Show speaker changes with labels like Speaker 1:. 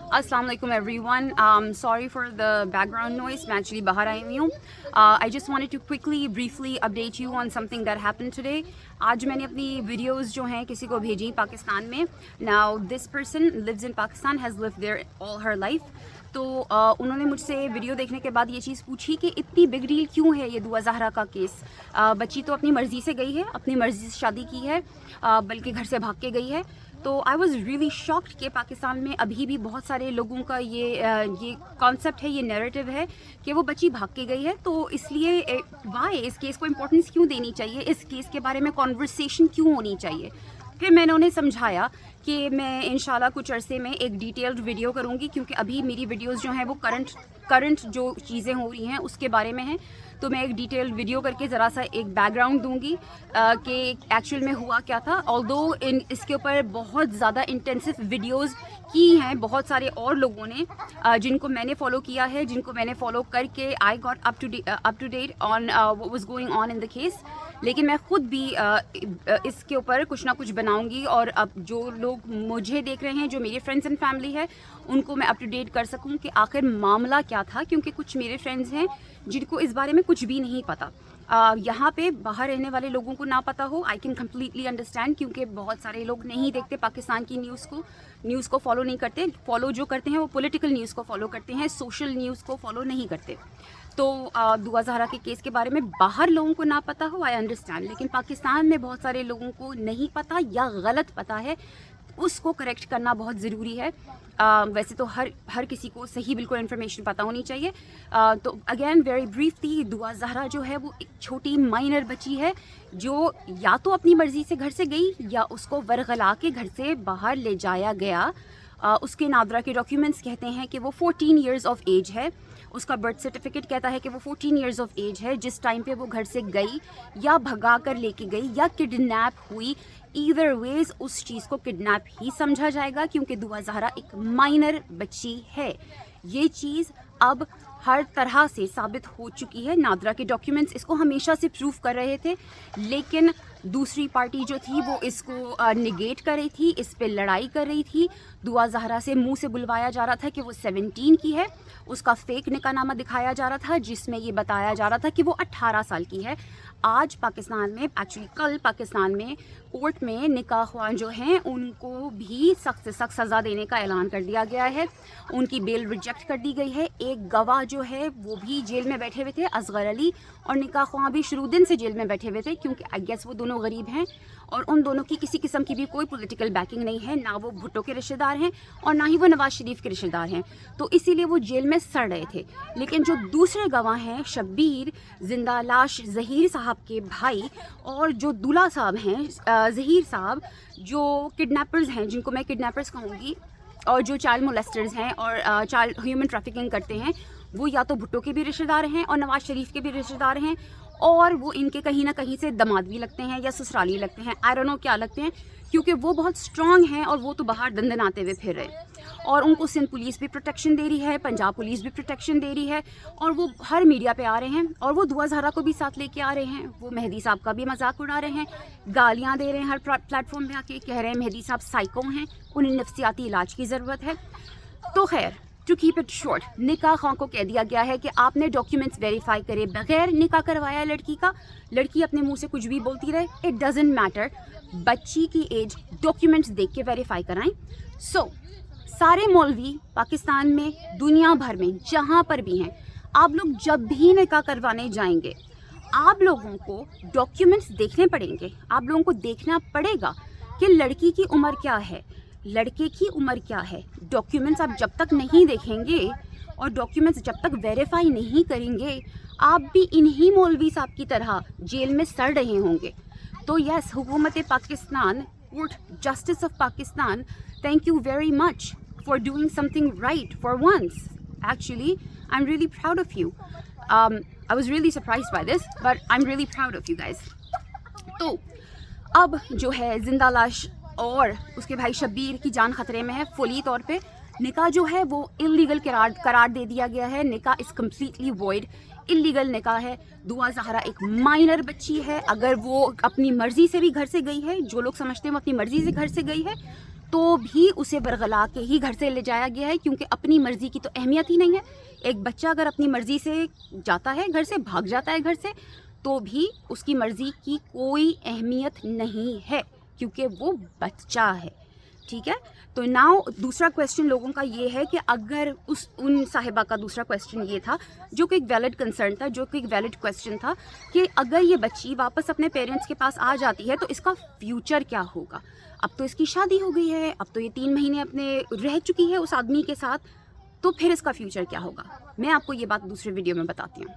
Speaker 1: अस्सलाम वालेकुम everyone, sorry for the background noise. मैं एक्चुअली बाहर आई हुई हूँ. I just wanted to quickly briefly update you on something that happened today. आज मैंने अपनी वीडियोस जो हैं किसी को भेजी पाकिस्तान में. Now this person lives in Pakistan, has lived there all her life. तो उन्होंने मुझसे वीडियो देखने के बाद ये चीज़ पूछी कि इतनी बिग डील क्यों है ये दुआ ज़हरा का केस. बच्ची तो अपनी मर्ज़ी से गई है, अपनी मर्ज़ी से शादी की है, बल्कि घर से भाग के गई है. तो आई वॉज़ रियली शॉक्ड कि पाकिस्तान में अभी भी बहुत सारे लोगों का ये कॉन्सेप्ट है, ये नैरेटिव है कि वो बच्ची भाग के गई है. तो इसलिए वाई इस केस को इम्पोर्टेंस क्यों देनी चाहिए, इस केस के बारे में कॉन्वर्सेशन क्यों होनी चाहिए. फिर मैंने उन्हें समझाया कि मैं इंशाल्लाह कुछ अरसे में एक डिटेल्ड वीडियो करूँगी, क्योंकि अभी मेरी वीडियोस जो हैं वो करंट जो चीज़ें हो रही हैं उसके बारे में हैं. तो मैं एक डिटेल्ड वीडियो करके ज़रा सा एक बैकग्राउंड दूंगी कि एक्चुअल में हुआ क्या था. ऑल्दो इसके ऊपर बहुत ज़्यादा इंटेंसिव वीडियोस की हैं बहुत सारे और लोगों ने, जिनको मैंने फॉलो किया है, जिनको मैंने फॉलो करके I got up to date on what was going on in the case. लेकिन मैं ख़ुद भी इसके ऊपर कुछ ना कुछ बनाऊंगी, और अब जो लोग मुझे देख रहे हैं, जो मेरे फ्रेंड्स एंड फैमिली है, उनको मैं अप टू डेट कर सकूं कि आखिर मामला क्या था. क्योंकि कुछ मेरे फ्रेंड्स हैं जिनको इस बारे में कुछ भी नहीं पता. यहाँ पे बाहर रहने वाले लोगों को ना पता हो, आई कैन कम्प्लीटली अंडरस्टैंड, क्योंकि बहुत सारे लोग नहीं देखते पाकिस्तान की न्यूज़ को फॉलो नहीं करते. फॉलो जो करते हैं वो पॉलिटिकल न्यूज़ को फॉलो करते हैं, सोशल न्यूज़ को फॉलो नहीं करते. तो दुआ ज़हरा के केस के बारे में बाहर लोगों को ना पता हो, आई अंडरस्टैंड, लेकिन पाकिस्तान में बहुत सारे लोगों को नहीं पता या गलत पता है. उसको करेक्ट करना बहुत ज़रूरी है. वैसे तो हर किसी को सही बिल्कुल इन्फॉर्मेशन पता होनी चाहिए. तो अगेन वेरी ब्रीफली, दुआ ज़हरा जो है वो एक छोटी माइनर बच्ची है जो या तो अपनी मर्ज़ी से घर से गई या उसको वरगला के घर से बाहर ले जाया गया. उसके नादरा के डॉक्यूमेंट्स कहते हैं कि वो 14 ईयर्स ऑफ एज है. उसका बर्थ सर्टिफिकेट कहता है कि वो 14 ईयर्स ऑफ एज है जिस टाइम पे वो घर से गई, या भगा कर लेके गई, या किडनैप हुई. ईदर वेज उस चीज़ को किडनैप ही समझा जाएगा, क्योंकि दुआ ज़हरा एक माइनर बच्ची है. ये चीज़ अब हर तरह से साबित हो चुकी है. नादरा के डॉक्यूमेंट्स इसको हमेशा से प्रूव कर रहे थे, लेकिन दूसरी पार्टी जो थी वो इसको निगेट कर रही थी, इस पे लड़ाई कर रही थी. दुआ ज़हरा से मुंह से बुलवाया जा रहा था कि वो 17 की है. उसका फेक निकाहनामा दिखाया जा रहा था जिसमें ये बताया जा रहा था कि वो 18 साल की है. आज पाकिस्तान में, एक्चुअली कल पाकिस्तान में कोर्ट में निकाह ख्वान जो हैं उनको भी सख्त से सख्त सज़ा देने का ऐलान कर दिया गया है. उनकी बेल रिजेक्ट कर दी गई है. एक गवाह जो है वो भी जेल में बैठे हुए थे, असगर अली, और निकाह ख्वान भी शुरूदिन से जेल में बैठे हुए थे, क्योंकि आई गेस वो दोनों गरीब हैं और उन दोनों की किसी किस्म की भी कोई पॉलिटिकल बैकिंग नहीं है. ना वो भुट्टो के रिश्तेदार हैं और ना ही वो नवाज शरीफ के रिश्तेदार हैं. तो इसीलिए वो जेल में सड़ रहे थे. लेकिन जो दूसरे गवाह हैं, शब्बीर, जिंदा लाश ज़हीर साहब के भाई, और जो दूल्हा साहब हैं, ज़हीर साहब, जो किडनैपर्स हैं, जिनको मैं किडनैपर्स कहूँगी, और जो चाइल्ड मोलेस्टर्स हैं और चाइल्ड ह्यूमन ट्रैफिकिंग करते हैं, वो या तो भुट्टो के भी रिश्तेदार हैं और नवाज शरीफ के भी रिश्तेदार हैं, और वो इनके कहीं ना कहीं से दमाद भी लगते हैं या ससुराली लगते हैं. आई डोंट नो क्या लगते हैं, क्योंकि वो बहुत स्ट्रांग हैं और वो तो बाहर दंदनाते हुए फिर रहे. और उनको सिंध पुलिस भी प्रोटेक्शन दे रही है, पंजाब पुलिस भी प्रोटेक्शन दे रही है, और वो हर मीडिया पे आ रहे हैं, और वो दुआ ज़हरा को भी साथ लेके आ रहे हैं. वो मेहदी साहब का भी मजाक उड़ा रहे हैं, गालियाँ दे रहे हैं हर प्लेटफॉर्म पे आके, कह रहे हैं मेहदी साहब साइको हैं, उन्हें नफ्सियाती इलाज की ज़रूरत है. तो खैर, टू कीप इट शॉर्ट, निकाह ख्वां को कह दिया गया है कि आपने डॉक्यूमेंट्स वेरीफाई करे बगैर निकाह करवाया लड़की का. लड़की अपने मुंह से कुछ भी बोलती रहे, इट डजेंट मैटर. बच्ची की एज डॉक्यूमेंट्स देख के वेरीफाई कराएं. सो सारे मौलवी पाकिस्तान में, दुनिया भर में, जहाँ पर भी हैं, आप लोग जब भी निकाह करवाने जाएंगे, आप लोगों को डॉक्यूमेंट्स देखने पड़ेंगे. आप लोगों को देखना पड़ेगा कि लड़की की उम्र क्या है, लड़के की उम्र क्या है. डॉक्यूमेंट्स आप जब तक नहीं देखेंगे और डॉक्यूमेंट्स जब तक वेरीफाई नहीं करेंगे, आप भी इन्हीं मौलवी साहब की तरह जेल में सड़ रहे होंगे. तो यस, हुकूमत Pakistan, court, justice of Pakistan, thank you very much for doing something right for once. Actually, I'm really proud of you. I was really surprised by this, but I'm really proud of you guys. तो अब जो है जिंदा लाश और उसके भाई शब्बीर की जान खतरे में है फुली तौर पे. निकाह जो है वो इलीगल करार दे दिया गया है. निकाह इज़ कम्प्लीटली वॉइड, इलीगल निकाह है. दुआ ज़हरा एक माइनर बच्ची है. अगर वो अपनी मर्ज़ी से भी घर से गई है, जो लोग समझते हैं वो अपनी मर्ज़ी से घर से गई है, تو بھی اسے برگلا کے ہی گھر سے لے جایا گیا ہے، کیونکہ اپنی مرضی کی تو اہمیت ہی نہیں ہے. ایک بچہ اگر اپنی مرضی سے جاتا ہے گھر سے، بھاگ جاتا ہے گھر سے، تو بھی اس کی مرضی کی کوئی اہمیت نہیں ہے، کیونکہ وہ بچہ ہے. ٹھیک ہے. تو ناؤ دوسرا کویسچن لوگوں کا یہ ہے کہ اگر ان صاحبہ کا دوسرا کویسچن یہ تھا، جو کہ ایک ویلڈ کنسرن تھا، جو کہ ایک ویلڈ کویسچن تھا، کہ اگر یہ بچی واپس اپنے پیرنٹس کے پاس آ جاتی ہے تو اس کا فیوچر کیا ہوگا. اب تو اس کی شادی ہو گئی ہے، اب تو یہ 3 مہینے اپنے رہ چکی ہے اس آدمی کے ساتھ، تو پھر اس کا فیوچر کیا ہوگا. میں آپ کو یہ بات دوسرے ویڈیو میں بتاتی ہوں.